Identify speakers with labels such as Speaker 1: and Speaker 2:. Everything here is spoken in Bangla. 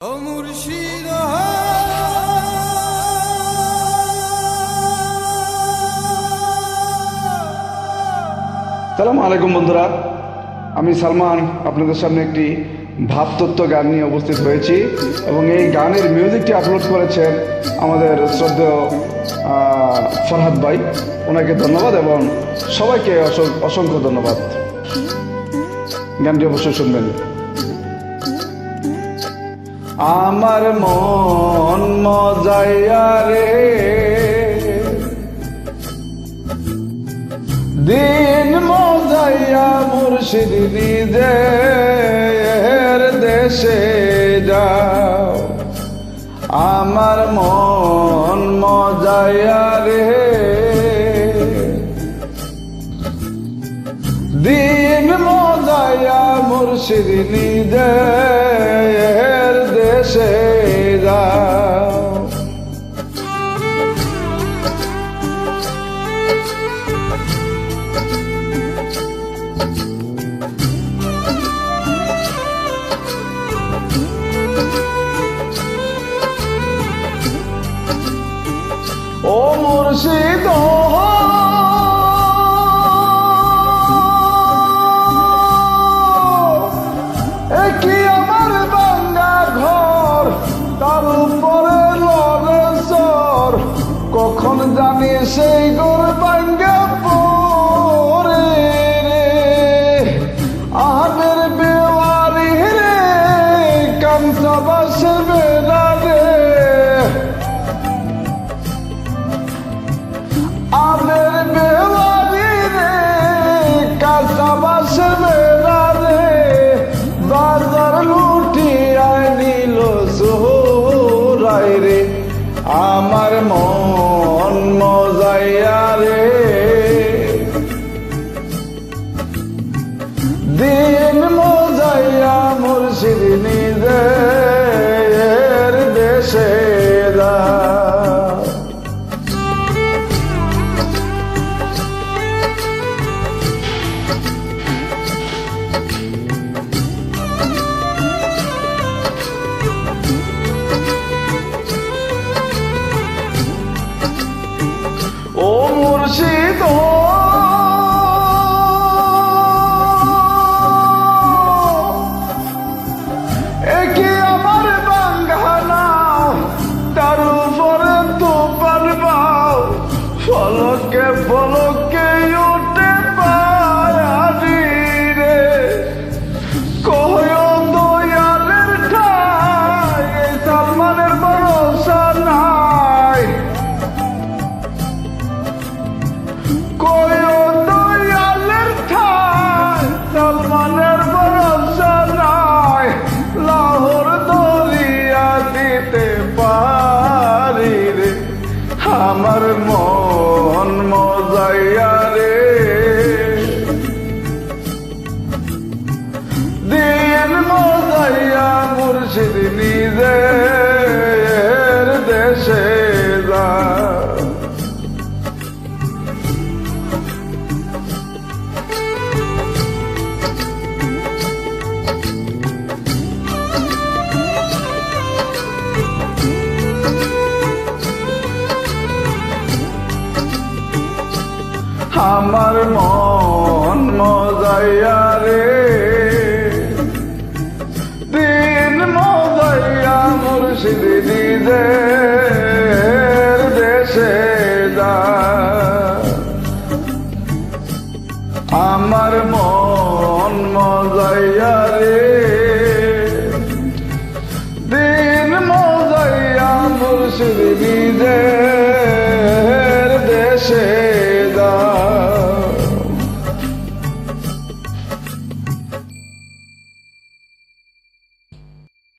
Speaker 1: ও মুর্শিদ
Speaker 2: সালামু আলাইকুম বন্ধুরা, আমি সালমান আপনাদের সামনে একটি ভাবতত্ত্ব গান নিয়ে উপস্থিত হয়েছি এবং এই গানের মিউজিকটি আপলোড করেছেন আমাদের শ্রদ্ধেয় ফরহাদ ভাই। ওনাকে ধন্যবাদ এবং সবাইকে অসংখ্য ধন্যবাদ। গানটি অবশ্যই শুনবেন। আমার মন মজাইয়া রে দিন মজাইয়া মুর্শিদ নিজের দেশে যাও। আমার মন মজাইয়া রে দিন মজাইয়া মুর্শিদ নিজের দেশে যাও। ও মুর্শিদ কি আমার বাঙ্গা ঘর, তার উপরে লড়েছর, কখন জানি সেই ঘর বাঙ্গা পরে রে। আমের বেওয়ারি রে কাঞ্চা বাসের বেড়া রে, আমের বেওয়ারি রে কাঁচা বাসের বেড়া রে, বাজার লুটিয়ায় নিল সোহরাই রে। আমার মন মজাইয়া রে দিন মজাইয়া মুর্শিদ নিজের দেশে যা। ও মুর্শিদ একি আমার বাঙ্গানা, তার উপরে তুফান বাও, ফলকে ফলকে উঠে পায়ারি রে। কয় দয়ালের ঠাই এই সালমানের ভরসা নাই, কয় দয়ালের ঠাই সালমানের ভরসা নাই। লাহোর দরিয়া দিতে পারি রে। আমার মন মজাইয়া রে দিন মজাইয়া মুর্শিদ নিজের দেশে যা। আমার মন মজাইয়া রে দিন মজাইয়া মুর্শিদ নিজের দেশে যা। আমার মন মজাইয়া রে দিন মজাইয়া মুর্শিদ নিজের